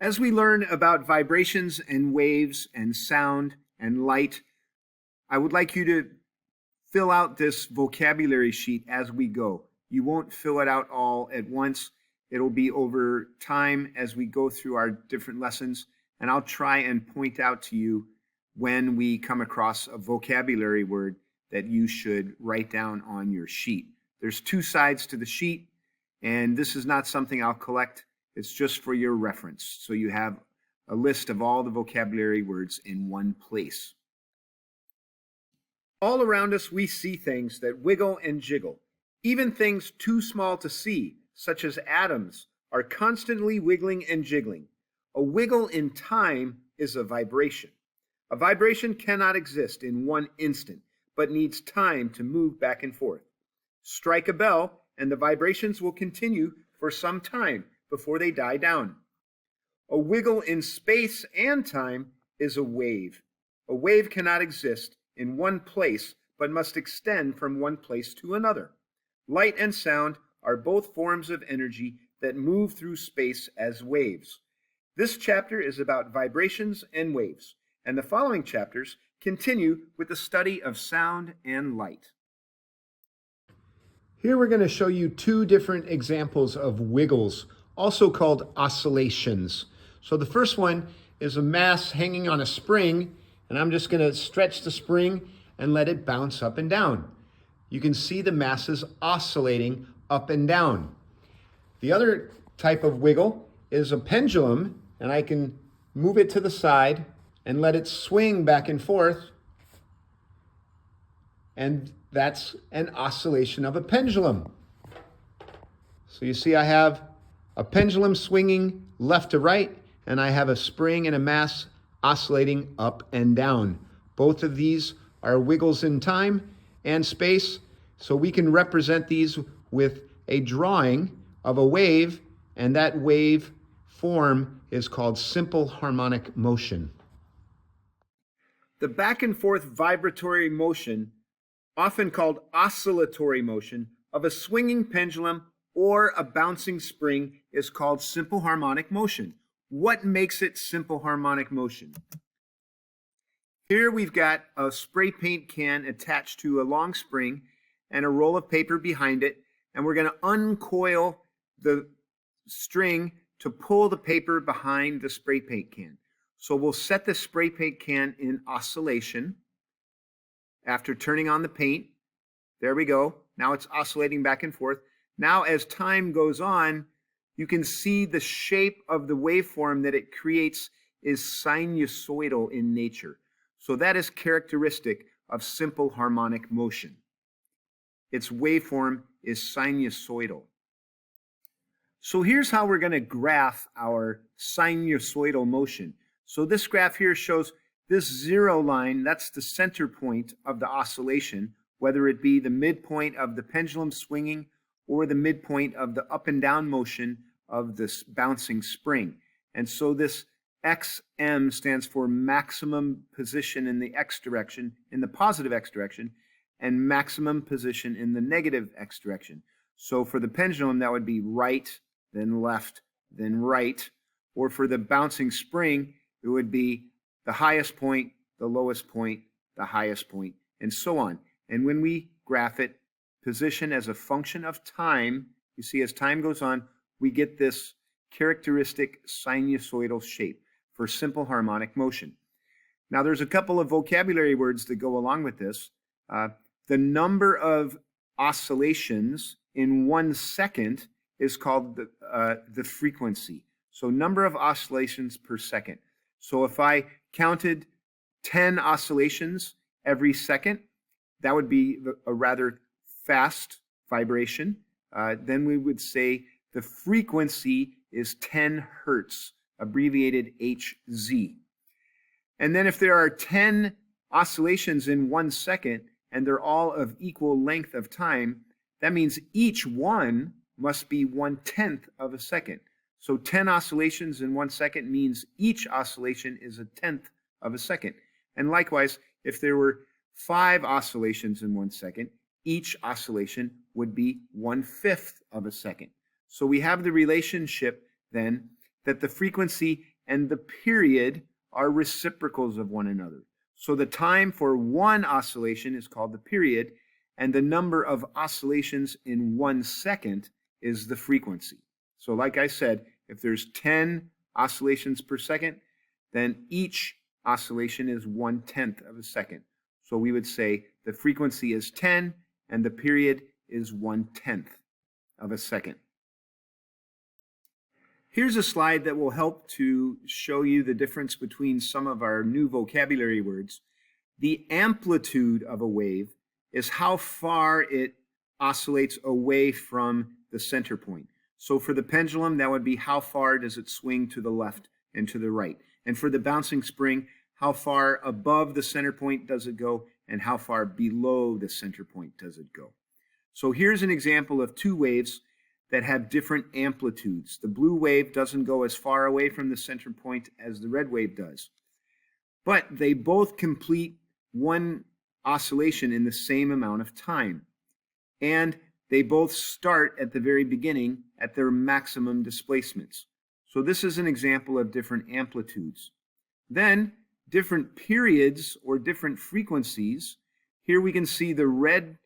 As we learn about vibrations and waves and sound and light, I would like you to fill out this vocabulary sheet as we go. You won't fill it out all at once. It'll be over time as we go through our different lessons, and I'll try and point out to you when we come across a vocabulary word that you should write down on your sheet. There's two sides to the sheet, and this is not something I'll collect. It's just for your reference. So you have a list of all the vocabulary words in one place. All around us, we see things that wiggle and jiggle. Even things too small to see, such as atoms, are constantly wiggling and jiggling. A wiggle in time is a vibration. A vibration cannot exist in one instant, but needs time to move back and forth. Strike a bell, and the vibrations will continue for some time before they die down. A wiggle in space and time is a wave. A wave cannot exist in one place, but must extend from one place to another. Light and sound are both forms of energy that move through space as waves. This chapter is about vibrations and waves, and the following chapters continue with the study of sound and light. Here we're going to show you two different examples of wiggles, also called oscillations. So the first one is a mass hanging on a spring, and I'm just going to stretch the spring and let it bounce up and down. You can see the masses oscillating up and down. The other type of wiggle is a pendulum, and I can move it to the side and let it swing back and forth, and that's an oscillation of a pendulum. So you see I have a pendulum swinging left to right, and I have a spring and a mass oscillating up and down. Both of these are wiggles in time and space, so we can represent these with a drawing of a wave, and that wave form is called simple harmonic motion. The back and forth vibratory motion, often called oscillatory motion, of a swinging pendulum or a bouncing spring is called simple harmonic motion. What makes it simple harmonic motion? Here we've got a spray paint can attached to a long spring and a roll of paper behind it, and we're going to uncoil the string to pull the paper behind the spray paint can. So we'll set the spray paint can in oscillation after turning on the paint. There we go. Now it's oscillating back and forth. Now as time goes on, you can see the shape of the waveform that it creates is sinusoidal in nature. So that is characteristic of simple harmonic motion. Its waveform is sinusoidal. So here's how we're going to graph our sinusoidal motion. So this graph here shows this zero line, that's the center point of the oscillation, whether it be the midpoint of the pendulum swinging or the midpoint of the up and down motion of this bouncing spring. And so this XM stands for maximum position in the X direction, in the positive X direction, and maximum position in the negative X direction. So for the pendulum, that would be right, then left, then right. Or for the bouncing spring, it would be the highest point, the lowest point, the highest point, and so on. And when we graph it, position as a function of time, you see as time goes on, we get this characteristic sinusoidal shape for simple harmonic motion. Now there's a couple of vocabulary words that go along with this. The number of oscillations in 1 second is called the frequency. So number of oscillations per second. So if I counted 10 oscillations every second, that would be a rather fast vibration. Then we would say the frequency is 10 hertz, abbreviated Hz. And then if there are 10 oscillations in 1 second, and they're all of equal length of time, that means each one must be 1/10 of a second. So 10 oscillations in 1 second means each oscillation is 1/10 of a second. And likewise, if there were 5 oscillations in 1 second, each oscillation would be 1/5 of a second. So we have the relationship then that the frequency and the period are reciprocals of one another. So the time for one oscillation is called the period, and the number of oscillations in 1 second is the frequency. So like I said, if there's 10 oscillations per second, then each oscillation is 1/10 of a second. So we would say the frequency is 10 and the period is 1/10 of a second. Here's a slide that will help to show you the difference between some of our new vocabulary words. The amplitude of a wave is how far it oscillates away from the center point. So for the pendulum, that would be how far does it swing to the left and to the right. And for the bouncing spring, how far above the center point does it go and how far below the center point does it go. So here's an example of two waves that have different amplitudes. The blue wave doesn't go as far away from the center point as the red wave does. But they both complete one oscillation in the same amount of time. And they both start at the very beginning at their maximum displacements. So this is an example of different amplitudes. Then different periods or different frequencies. Here we can see the red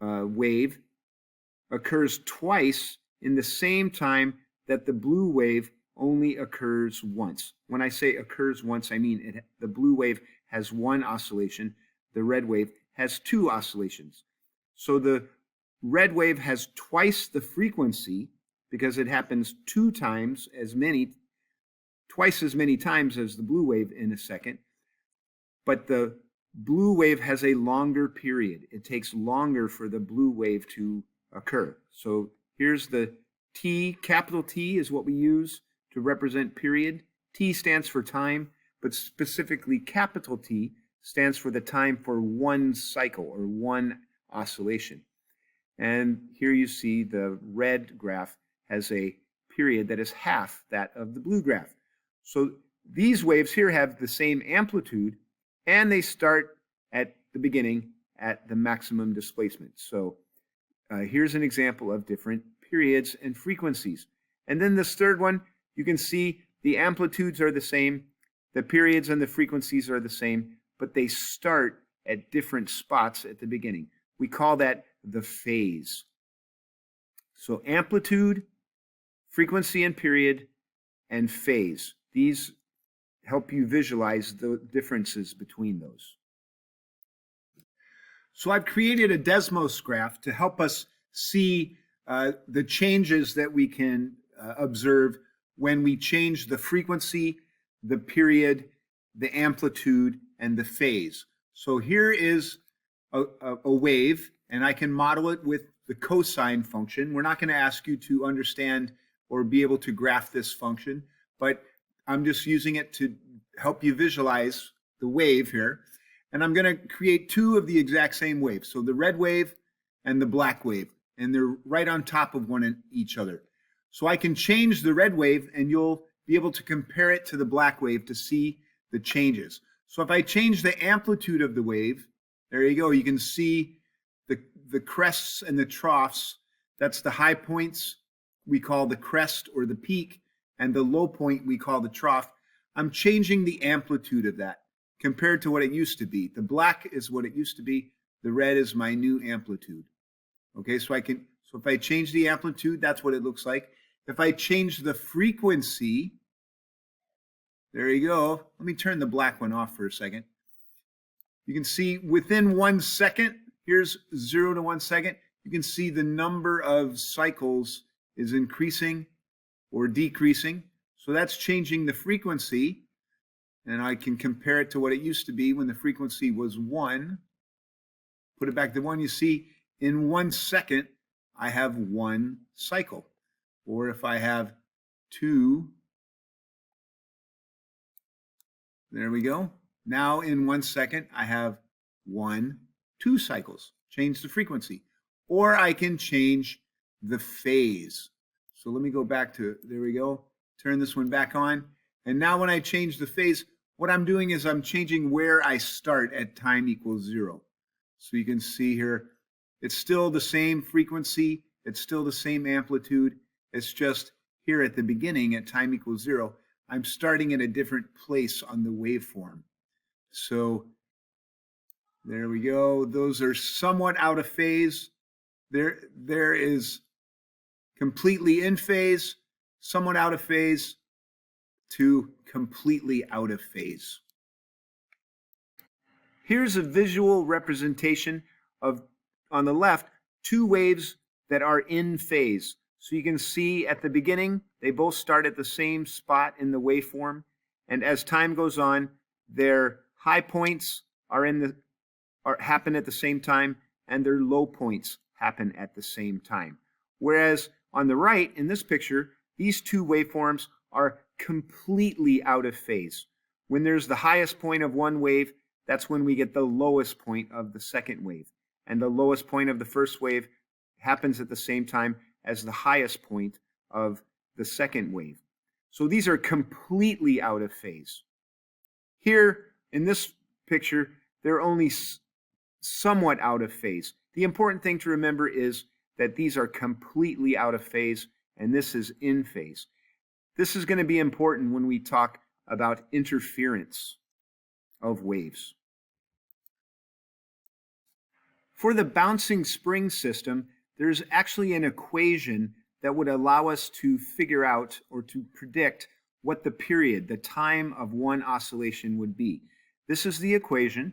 wave occurs twice in the same time that the blue wave only occurs once. When I say occurs once, I mean the blue wave has one oscillation, the red wave has two oscillations. So the red wave has twice the frequency because it happens twice as many times as the blue wave in a second. But the blue wave has a longer period. It takes longer for the blue wave to occur. So here's the T, capital T is what we use to represent period. T stands for time, but specifically capital T stands for the time for one cycle or one oscillation. And here you see the red graph has a period that is half that of the blue graph. So these waves here have the same amplitude and they start at the beginning at the maximum displacement. So here's an example of different periods and frequencies. And then this third one, you can see the amplitudes are the same, the periods and the frequencies are the same, but they start at different spots at the beginning. We call that the phase. So amplitude, frequency and period, and phase. These help you visualize the differences between those. So I've created a DESMOS graph to help us see the changes that we can observe when we change the frequency, the period, the amplitude, and the phase. So here is a wave, and I can model it with the cosine function. We're not going to ask you to understand or be able to graph this function, but I'm just using it to help you visualize the wave here. And I'm going to create two of the exact same waves. So the red wave and the black wave, and they're right on top of each other. So I can change the red wave and you'll be able to compare it to the black wave to see the changes. So if I change the amplitude of the wave, there you go. You can see the crests and the troughs. That's the high points we call the crest or the peak, and the low point we call the trough. I'm changing the amplitude of that compared to what it used to be. The black is what it used to be. The red is my new amplitude. Okay, so if I change the amplitude, that's what it looks like. If I change the frequency, there you go. Let me turn the black one off for a second. You can see within 1 second, here's 0 to 1 second, you can see the number of cycles is increasing or decreasing. So that's changing the frequency. And I can compare it to what it used to be when the frequency was 1. Put it back to 1. You see, in 1 second, I have 1 cycle. Or if I have 2, there we go. Now in 1 second, I have 2 cycles. Change the frequency. Or I can change the phase. So let me go back to, there we go. Turn this one back on. And now when I change the phase, what I'm doing is I'm changing where I start at time equals 0. So you can see here, it's still the same frequency. It's still the same amplitude. It's just here at the beginning at time equals 0, I'm starting in a different place on the waveform. So there we go. Those are somewhat out of phase. There is completely in phase, somewhat out of phase, to completely out of phase. Here's a visual representation of, on the left, two waves that are in phase. So you can see at the beginning, they both start at the same spot in the waveform. And as time goes on, their high points happen at the same time, and their low points happen at the same time. Whereas on the right, in this picture, these two waveforms are completely out of phase. When there's the highest point of one wave, that's when we get the lowest point of the second wave. And the lowest point of the first wave happens at the same time as the highest point of the second wave. So these are completely out of phase. Here, in this picture, they're only somewhat out of phase. The important thing to remember is that these are completely out of phase, and this is in phase. This is going to be important when we talk about interference of waves. For the bouncing spring system, there's actually an equation that would allow us to figure out or to predict what the period, the time of one oscillation would be. This is the equation,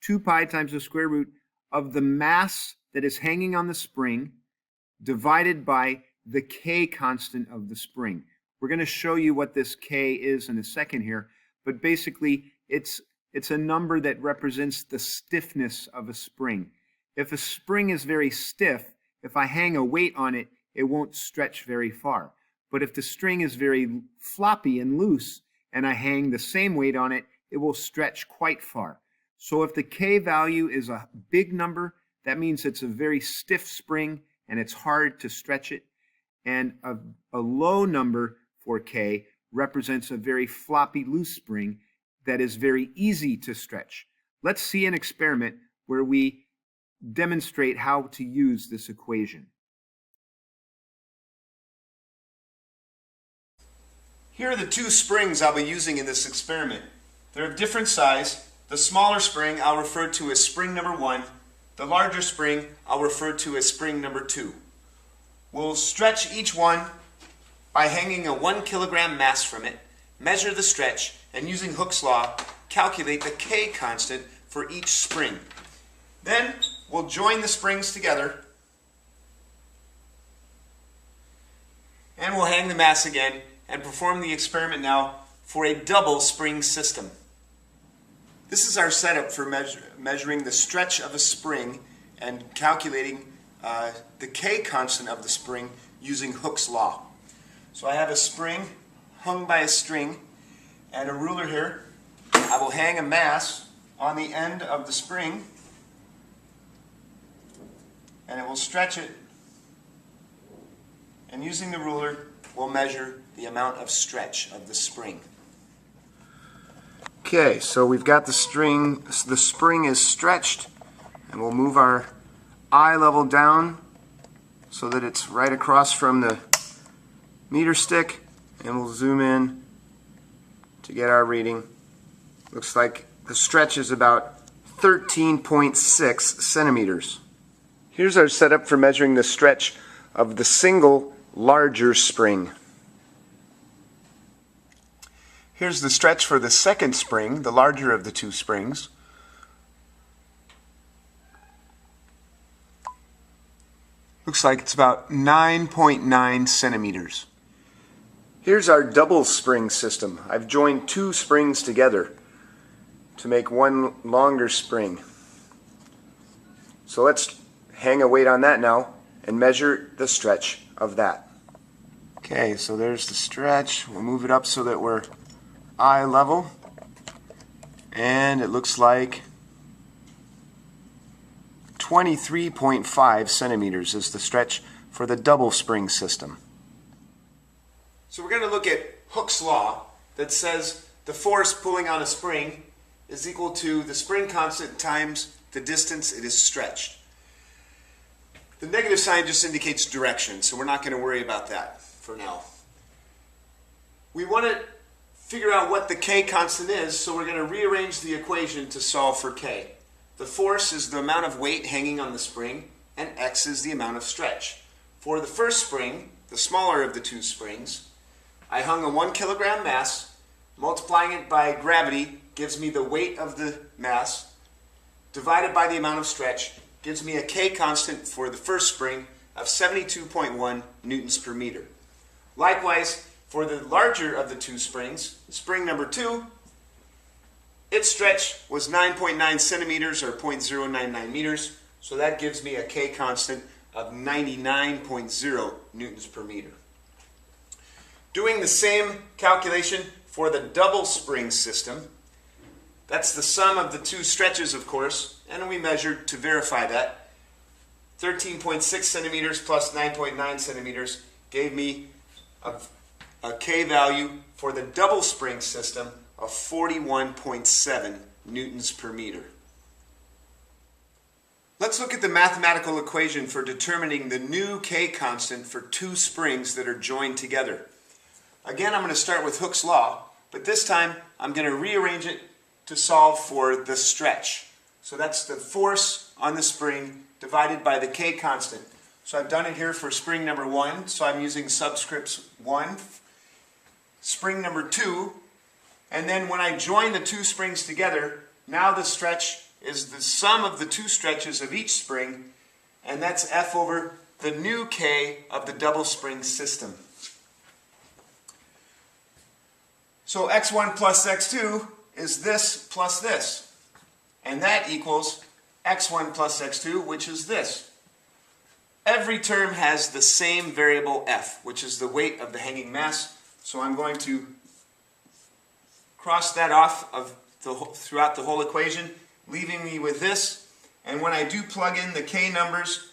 2 pi times the square root of the mass that is hanging on the spring divided by the K constant of the spring. We're going to show you what this K is in a second here, but basically it's a number that represents the stiffness of a spring. If a spring is very stiff, if I hang a weight on it, it won't stretch very far. But if the string is very floppy and loose, and I hang the same weight on it, it will stretch quite far. So if the K value is a big number, that means it's a very stiff spring and it's hard to stretch it. And a low number for K represents a very floppy, loose spring that is very easy to stretch. Let's see an experiment where we demonstrate how to use this equation. Here are the two springs I'll be using in this experiment. They're of different size. The smaller spring I'll refer to as spring number 1. The larger spring I'll refer to as spring number 2. We'll stretch each one by hanging a 1 kilogram mass from it, measure the stretch, and using Hooke's law, calculate the K constant for each spring. Then we'll join the springs together and we'll hang the mass again and perform the experiment now for a double spring system. This is our setup for measuring the stretch of a spring and calculating the K constant of the spring using Hooke's law. So I have a spring hung by a string and a ruler here. I will hang a mass on the end of the spring and it will stretch it, and using the ruler we'll measure the amount of stretch of the spring. Okay, so we've got the spring is stretched, and we'll move our eye level down so that it's right across from the meter stick, and we'll zoom in to get our reading. Looks like the stretch is about 13.6 centimeters. Here's our setup for measuring the stretch of the single larger spring. Here's the stretch for the second spring, the larger of the two springs. Looks like it's about 9.9 centimeters. Here's our double spring system. I've joined two springs together to make one longer spring. So let's hang a weight on that now and measure the stretch of that. Okay, so there's the stretch. We'll move it up so that we're eye level, and it looks like 23.5 centimeters is the stretch for the double spring system. So we're going to look at Hooke's law that says the force pulling on a spring is equal to the spring constant times the distance it is stretched. The negative sign just indicates direction, so we're not going to worry about that for now. We want to figure out what the K constant is, so we're going to rearrange the equation to solve for K. The force is the amount of weight hanging on the spring, and X is the amount of stretch. For the first spring, the smaller of the two springs, I hung a 1 kilogram mass. Multiplying it by gravity gives me the weight of the mass, divided by the amount of stretch gives me a K constant for the first spring of 72.1 newtons per meter. Likewise, for the larger of the two springs, spring number 2, its stretch was 9.9 centimeters or 0.099 meters, so that gives me a K constant of 99.0 newtons per meter. Doing the same calculation for the double spring system, that's the sum of the two stretches, of course, and we measured to verify that. 13.6 centimeters plus 9.9 centimeters gave me a K value for the double spring system of 41.7 newtons per meter. Let's look at the mathematical equation for determining the new K constant for two springs that are joined together. Again, I'm going to start with Hooke's law, but this time I'm going to rearrange it to solve for the stretch. So that's the force on the spring divided by the K constant. So I've done it here for spring number 1, so I'm using subscripts 1, spring number 2, and then when I join the two springs together, now the stretch is the sum of the two stretches of each spring, and that's F over the new K of the double spring system. So x1 plus x2 is this plus this, and that equals x1 plus x2, which is this. Every term has the same variable F, which is the weight of the hanging mass, so I'm going to cross that off throughout the whole equation, leaving me with this. And when I do plug in the K numbers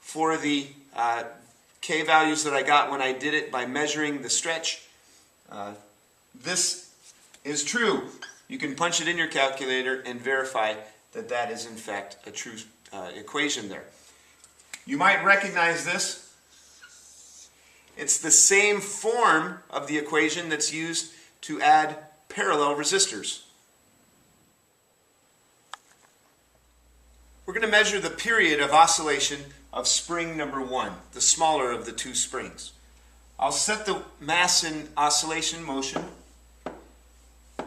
for the K values that I got when I did it by measuring the stretch, this is true. You can punch it in your calculator and verify that that is in fact a true equation there. You might recognize this. It's the same form of the equation that's used to add parallel resistors. We're going to measure the period of oscillation of spring number 1, the smaller of the two springs. I'll set the mass in oscillation motion,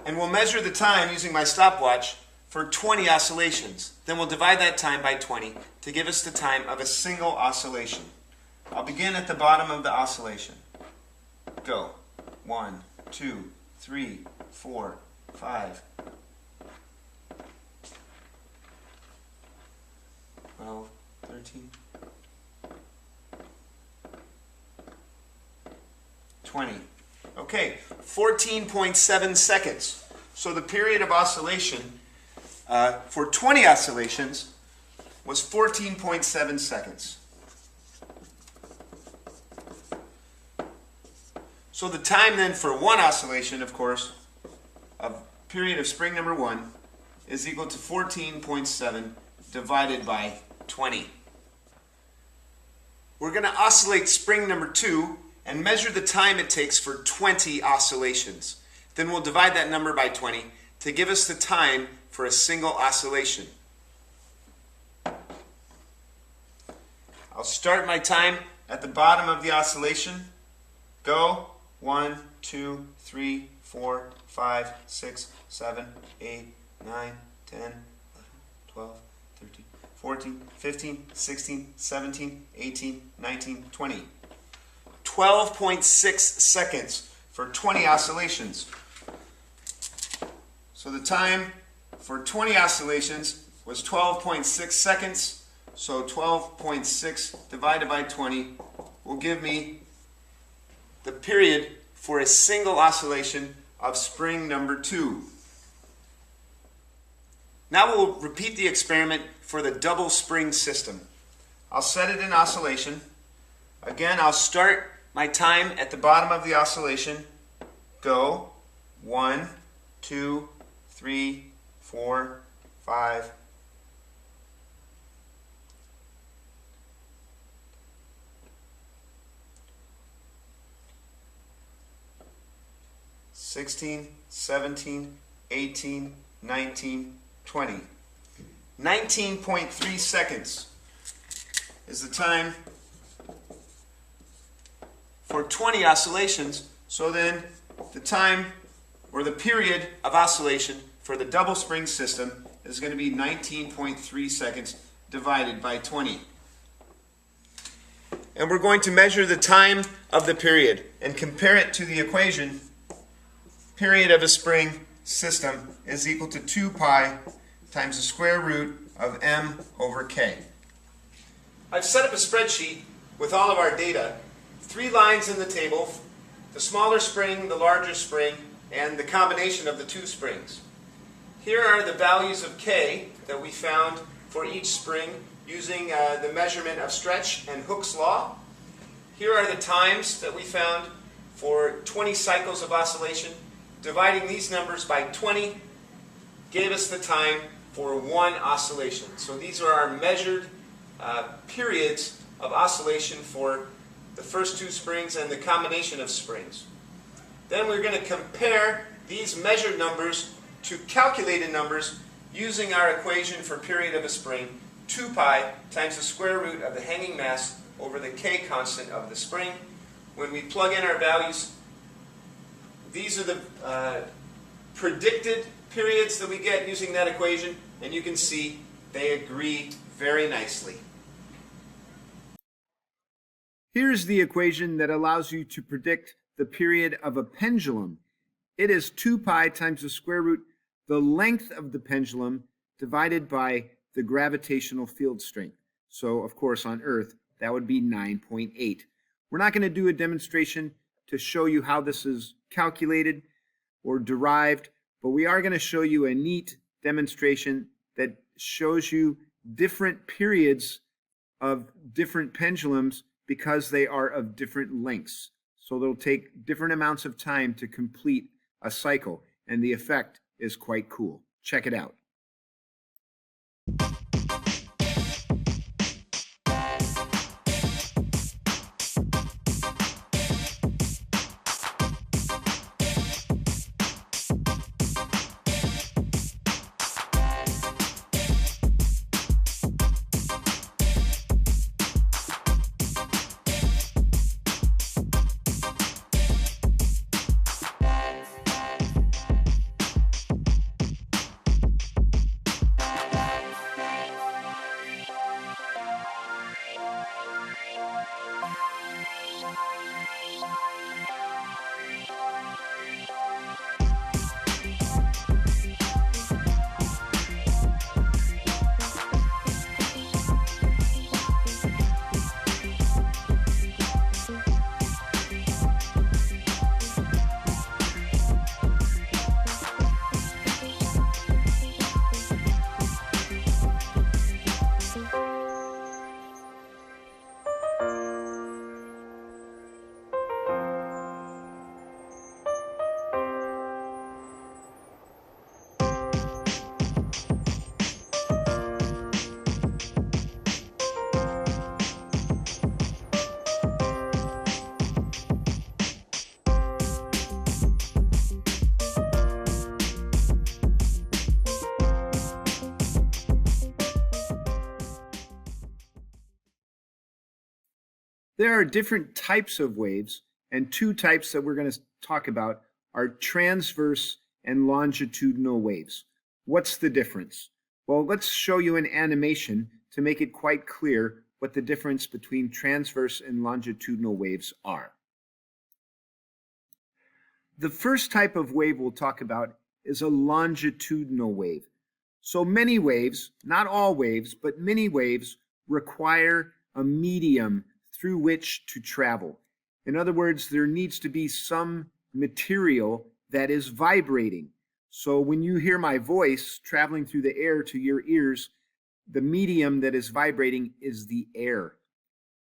and we'll measure the time using my stopwatch for 20 oscillations. Then we'll divide that time by 20 to give us the time of a single oscillation. I'll begin at the bottom of the oscillation. Go. 1, 2, 3, 4, 5, 12, 13, 20. Okay, 14.7 seconds. So the period of oscillation for 20 oscillations was 14.7 seconds. So the time then for one oscillation, of course, of period of spring number 1 is equal to 14.7 divided by 20. We're going to oscillate spring number 2 and measure the time it takes for 20 oscillations. Then we'll divide that number by 20 to give us the time for a single oscillation. I'll start my time at the bottom of the oscillation. Go. 1, 2, 3, 4, 5, 6, 7, 8, 9, 10, 11, 12, 13, 14, 15, 16, 17, 18, 19, 20. 12.6 seconds for 20 oscillations. So the time for 20 oscillations was 12.6 seconds. So 12.6 divided by 20 will give me the period for a single oscillation of spring number 2. Now we'll repeat the experiment for the double spring system. I'll set it in oscillation. Again, I'll start my time at the bottom of the oscillation. Go. 1, 2, 3, 4, 5, 6, 16, 17, 18, 19, 20. 19.3 seconds is the time for 20 oscillations. So then the time or the period of oscillation for the double spring system is going to be 19.3 seconds divided by 20. And we're going to measure the time of the period and compare it to the equation. Period of a spring system is equal to 2 pi times the square root of m over k. I've set up a spreadsheet with all of our data. 3 lines in the table, the smaller spring, the larger spring, and the combination of the 2 springs. Here are the values of k that we found for each spring using the measurement of stretch and Hooke's law. Here are the times that we found for 20 cycles of oscillation. Dividing these numbers by 20 gave us the time for 1 oscillation. So these are our measured periods of oscillation for the first 2 springs and the combination of springs. Then we're going to compare these measured numbers to calculated numbers using our equation for period of a spring, 2 pi times the square root of the hanging mass over the k constant of the spring. When we plug in our values, these are the predicted periods that we get using that equation, and you can see they agree very nicely. Here's the equation that allows you to predict the period of a pendulum. It is 2 pi times the square root, the length of the pendulum, divided by the gravitational field strength. So, of course, on Earth, that would be 9.8. We're not going to do a demonstration to show you how this is calculated or derived, but we are going to show you a neat demonstration that shows you different periods of different pendulums because they are of different lengths. So they'll take different amounts of time to complete a cycle, and the effect is quite cool. Check it out. There are different types of waves, and 2 types that we're going to talk about are transverse and longitudinal waves. What's the difference? Well, let's show you an animation to make it quite clear what the difference between transverse and longitudinal waves are. The first type of wave we'll talk about is a longitudinal wave. So many waves, not all waves, but many waves require a medium through which to travel. In other words, there needs to be some material that is vibrating. So when you hear my voice traveling through the air to your ears, the medium that is vibrating is the air.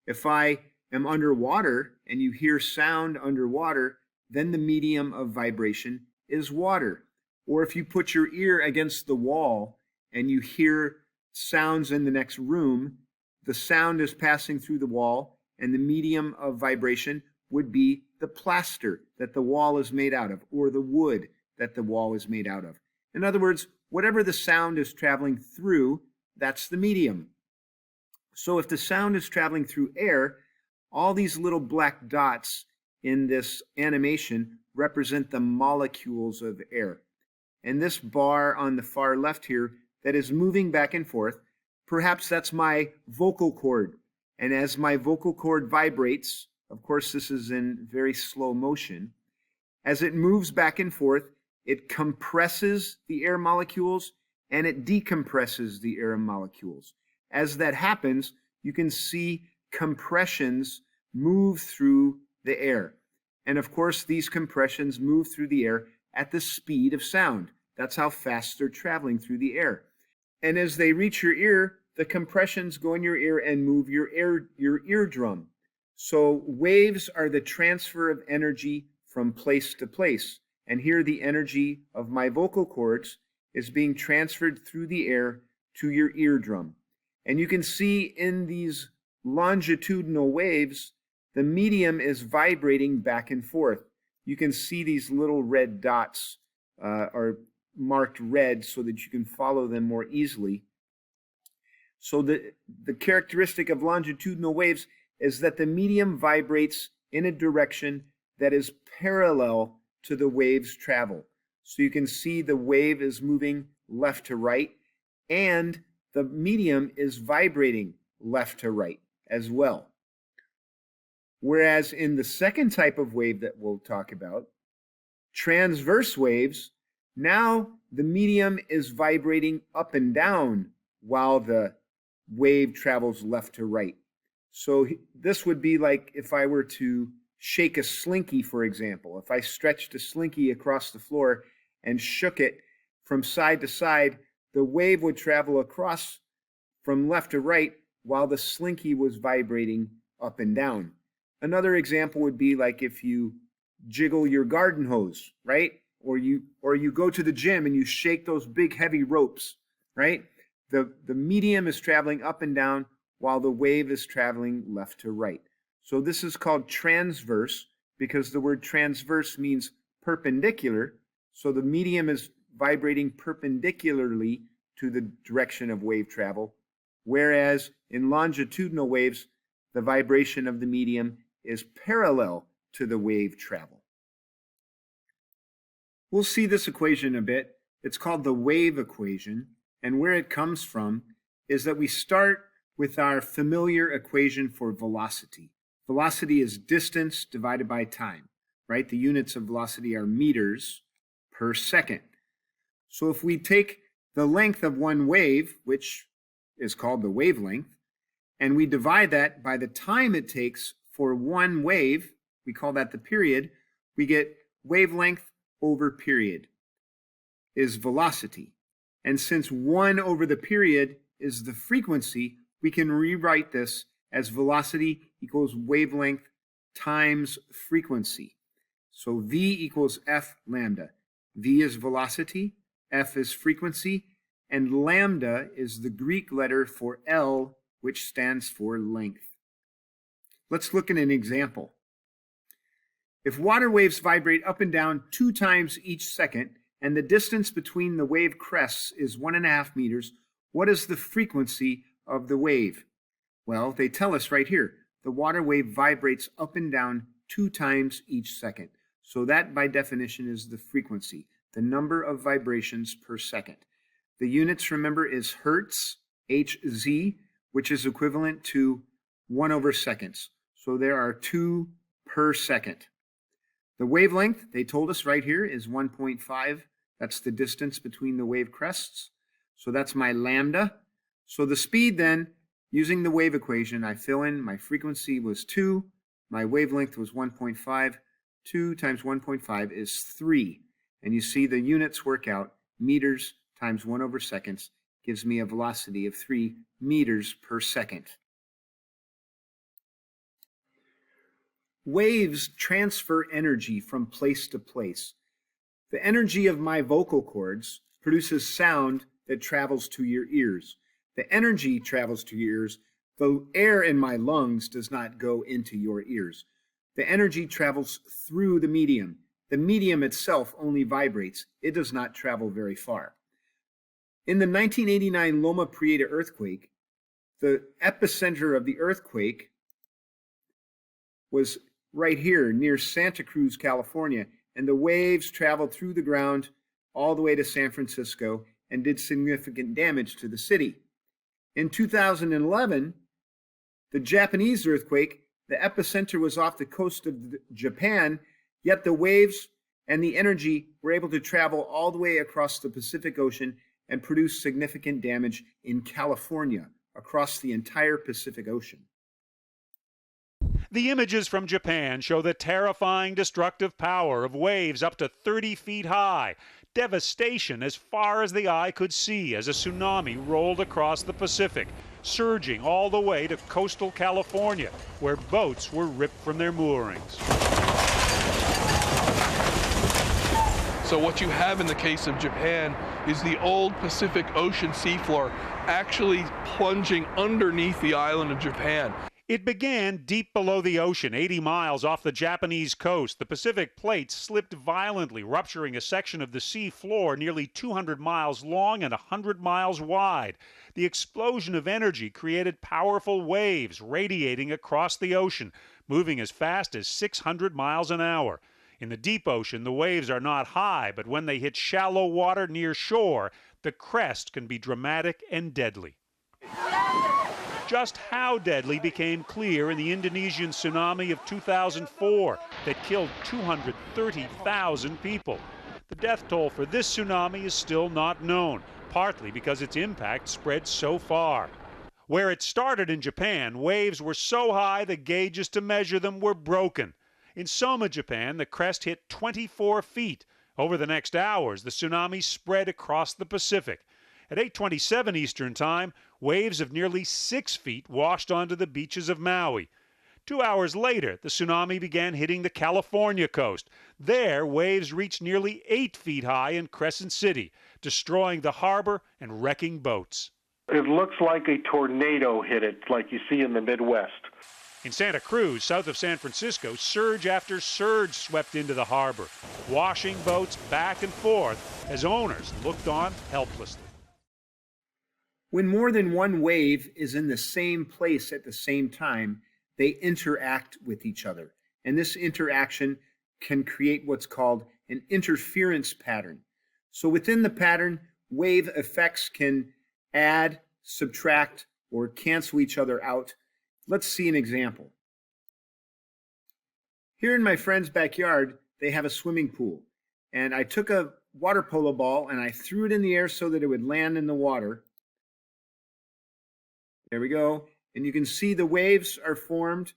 If I am underwater and you hear sound underwater, then the medium of vibration is water. Or if you put your ear against the wall and you hear sounds in the next room, the sound is passing through the wall, and the medium of vibration would be the the plaster that the wall is made out of, or the wood that the wall is made out of. In other words, whatever the sound is traveling through, that's the medium. So if the sound is traveling through air, all these little black dots in this animation represent the molecules of air. And this bar on the far left here that is moving back and forth, perhaps that's my vocal cord. And as my vocal cord vibrates, of course this is in very slow motion, as it moves back and forth, it compresses the air molecules and it decompresses the air molecules. As that happens, you can see compressions move through the air. And of course, these compressions move through the air at the speed of sound. That's how fast they're traveling through the air. And as they reach your ear, the compressions go in your ear and move your eardrum. So waves are the transfer of energy from place to place. And here the energy of my vocal cords is being transferred through the air to your eardrum. And you can see in these longitudinal waves, the medium is vibrating back and forth. You can see these little red dots are marked red so that you can follow them more easily. So the characteristic of longitudinal waves is that the medium vibrates in a direction that is parallel to the wave's travel. So you can see the wave is moving left to right, and the medium is vibrating left to right as well. Whereas in the second type of wave that we'll talk about, transverse waves, now the medium is vibrating up and down while the wave travels left to right. So this would be like if I were to shake a slinky, for example. If I stretched a slinky across the floor and shook it from side to side, the wave would travel across from left to right while the slinky was vibrating up and down. Another example would be like if you jiggle your garden hose, right? Or you go to the gym and you shake those big heavy ropes, right? The medium is traveling up and down while the wave is traveling left to right. So this is called transverse because the word transverse means perpendicular. So the medium is vibrating perpendicularly to the direction of wave travel. Whereas in longitudinal waves, the vibration of the medium is parallel to the wave travel. We'll see this equation a bit. It's called the wave equation, and where it comes from is that we start with our familiar equation for velocity. Velocity is distance divided by time, right? The units of velocity are meters per second. So if we take the length of one wave, which is called the wavelength, and we divide that by the time it takes for one wave, we call that the period, we get wavelength over period is velocity. And since 1 over the period is the frequency, we can rewrite this as velocity equals wavelength times frequency. So V equals F lambda. V is velocity, F is frequency, and lambda is the Greek letter for L, which stands for length. Let's look at an example. If water waves vibrate up and down 2 times each second, and the distance between the wave crests is 1.5 meters, what is the frequency of the wave? Well, they tell us right here. The water wave vibrates up and down 2 times each second. So that, by definition, is the frequency, the number of vibrations per second. The units, remember, is hertz, Hz, which is equivalent to 1 over seconds. So there are 2 per second. The wavelength, they told us right here, is 1.5. That's the distance between the wave crests. So that's my lambda. So the speed then, using the wave equation, I fill in my frequency was 2, my wavelength was 1.5. 2 times 1.5 is 3. And you see the units work out. Meters times 1 over seconds gives me a velocity of 3 meters per second. Waves transfer energy from place to place. The energy of my vocal cords produces sound that travels to your ears. The energy travels to your ears. The air in my lungs does not go into your ears. The energy travels through the medium. The medium itself only vibrates. It does not travel very far. In the 1989 Loma Prieta earthquake, the epicenter of the earthquake was right here near Santa Cruz, California, and the waves traveled through the ground all the way to San Francisco and did significant damage to the city. In 2011, the Japanese earthquake, the epicenter was off the coast of Japan, yet the waves and the energy were able to travel all the way across the Pacific Ocean and produce significant damage in California, across the entire Pacific Ocean. The images from Japan show the terrifying destructive power of waves up to 30 feet high, devastation as far as the eye could see as a tsunami rolled across the Pacific, surging all the way to coastal California, where boats were ripped from their moorings. So what you have in the case of Japan is the old Pacific Ocean seafloor actually plunging underneath the island of Japan. It began deep below the ocean, 80 miles off the Japanese coast. The Pacific plate slipped violently, rupturing a section of the sea floor nearly 200 miles long and 100 miles wide. The explosion of energy created powerful waves radiating across the ocean, moving as fast as 600 miles an hour. In the deep ocean, the waves are not high, but when they hit shallow water near shore, the crest can be dramatic and deadly. Just how deadly became clear in the Indonesian tsunami of 2004 that killed 230,000 people. The death toll for this tsunami is still not known, partly because its impact spread so far. Where it started in Japan, waves were so high the gauges to measure them were broken. In Soma, Japan, the crest hit 24 feet. Over the next hours, the tsunami spread across the Pacific. At 8:27 Eastern Time, waves of nearly 6 feet washed onto the beaches of Maui. 2 hours later, the tsunami began hitting the California coast. There, waves reached nearly 8 feet high in Crescent City, destroying the harbor and wrecking boats. It looks like a tornado hit it, like you see in the Midwest. In Santa Cruz, south of San Francisco, surge after surge swept into the harbor, washing boats back and forth as owners looked on helplessly. When more than one wave is in the same place at the same time, they interact with each other. And this interaction can create what's called an interference pattern. So within the pattern, wave effects can add, subtract, or cancel each other out. Let's see an example. Here in my friend's backyard, they have a swimming pool. And I took a water polo ball and I threw it in the air so that it would land in the water. There we go. And you can see the waves are formed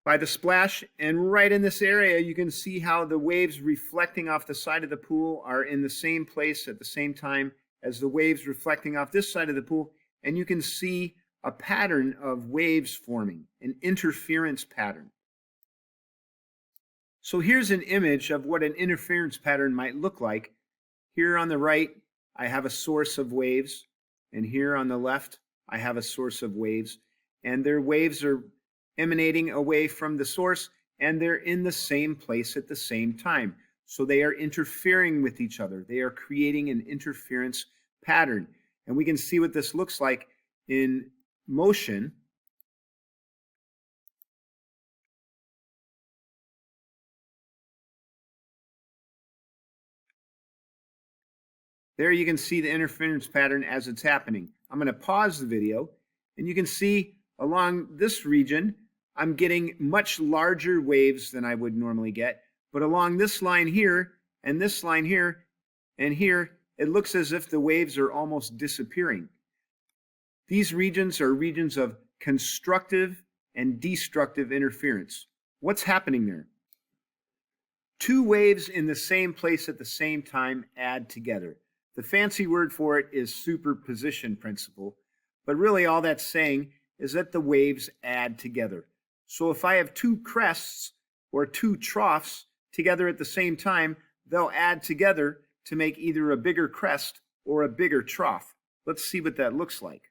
by the splash. And right in this area, you can see how the waves reflecting off the side of the pool are in the same place at the same time as the waves reflecting off this side of the pool. And you can see a pattern of waves forming, an interference pattern. So here's an image of what an interference pattern might look like. Here on the right, I have a source of waves. And here on the left, I have a source of waves. And their waves are emanating away from the source, and they're in the same place at the same time. So they are interfering with each other. They are creating an interference pattern. And we can see what this looks like in motion. There you can see the interference pattern as it's happening. I'm going to pause the video, and you can see along this region, I'm getting much larger waves than I would normally get. But along this line here, and this line here, and here, it looks as if the waves are almost disappearing. These regions are regions of constructive and destructive interference. What's happening there? Two waves in the same place at the same time add together. The fancy word for it is superposition principle, but really all that's saying is that the waves add together. So if I have two crests or two troughs together at the same time, they'll add together to make either a bigger crest or a bigger trough. Let's see what that looks like.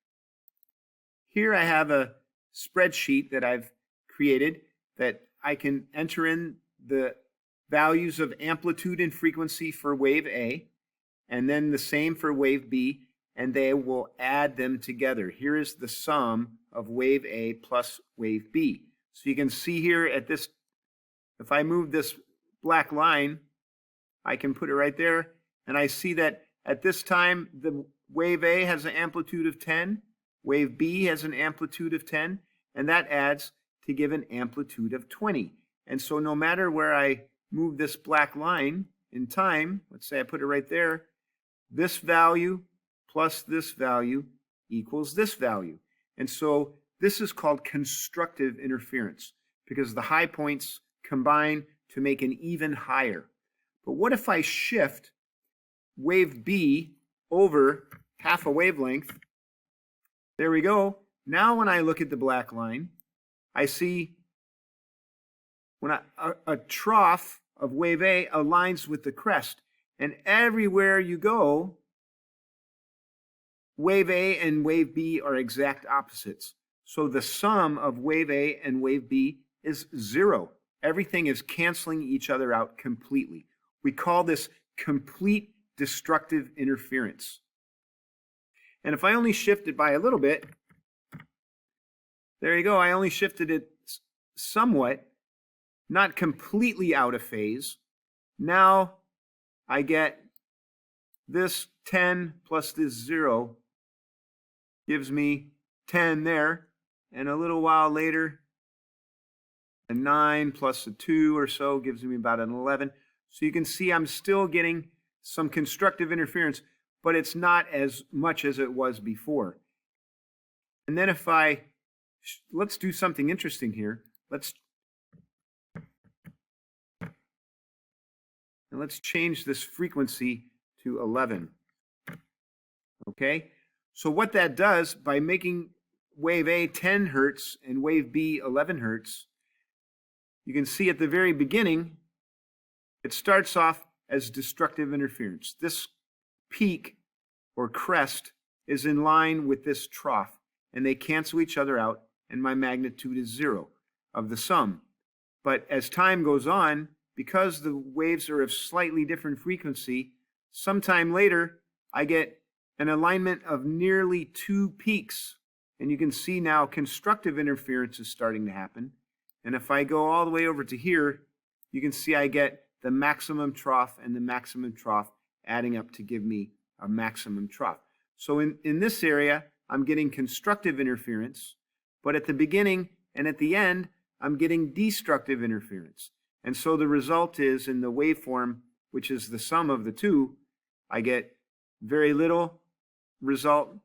Here I have a spreadsheet that I've created that I can enter in the values of amplitude and frequency for wave A, and then the same for wave B, and they will add them together. Here is the sum of wave A plus wave B. So you can see here at this, if I move this black line, I can put it right there, and I see that at this time, the wave A has an amplitude of 10, wave B has an amplitude of 10, and that adds to give an amplitude of 20. And so no matter where I move this black line in time, let's say I put it right there, this value plus this value equals this value. And so this is called constructive interference because the high points combine to make an even higher. But what if I shift wave B over half a wavelength? There we go. Now when I look at the black line, I see when a trough of wave A aligns with the crest. And everywhere you go, wave A and wave B are exact opposites. So the sum of wave A and wave B is 0. Everything is canceling each other out completely. We call this complete destructive interference. And if I only shift it by a little bit, there you go, I only shifted it somewhat, not completely out of phase. Now I get this 10 plus this 0 gives me 10 there, and a little while later, a 9 plus a 2 or so gives me about an 11. So you can see I'm still getting some constructive interference, but it's not as much as it was before. And then if let's do something interesting here. Let's change this frequency to 11. Okay? So what that does, by making wave A 10 hertz and wave B 11 hertz, you can see at the very beginning, it starts off as destructive interference. This peak or crest is in line with this trough, and they cancel each other out, and my magnitude is 0 of the sum. But as time goes on, because the waves are of slightly different frequency, sometime later, I get an alignment of nearly 2 peaks. And you can see now constructive interference is starting to happen. And if I go all the way over to here, you can see I get the maximum trough and the maximum trough adding up to give me a maximum trough. So in this area, I'm getting constructive interference, but at the beginning and at the end, I'm getting destructive interference. And so the result is in the waveform, which is the sum of the two, I get very little result,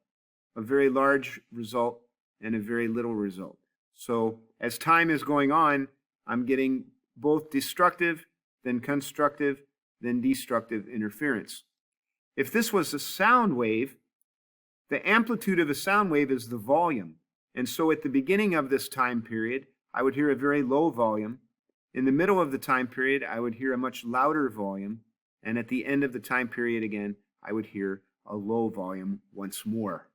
a very large result, and a very little result. So as time is going on, I'm getting both destructive, then constructive, then destructive interference. If this was a sound wave, the amplitude of a sound wave is the volume. And so at the beginning of this time period, I would hear a very low volume. In the middle of the time period, I would hear a much louder volume. And at the end of the time period again, I would hear a low volume once more.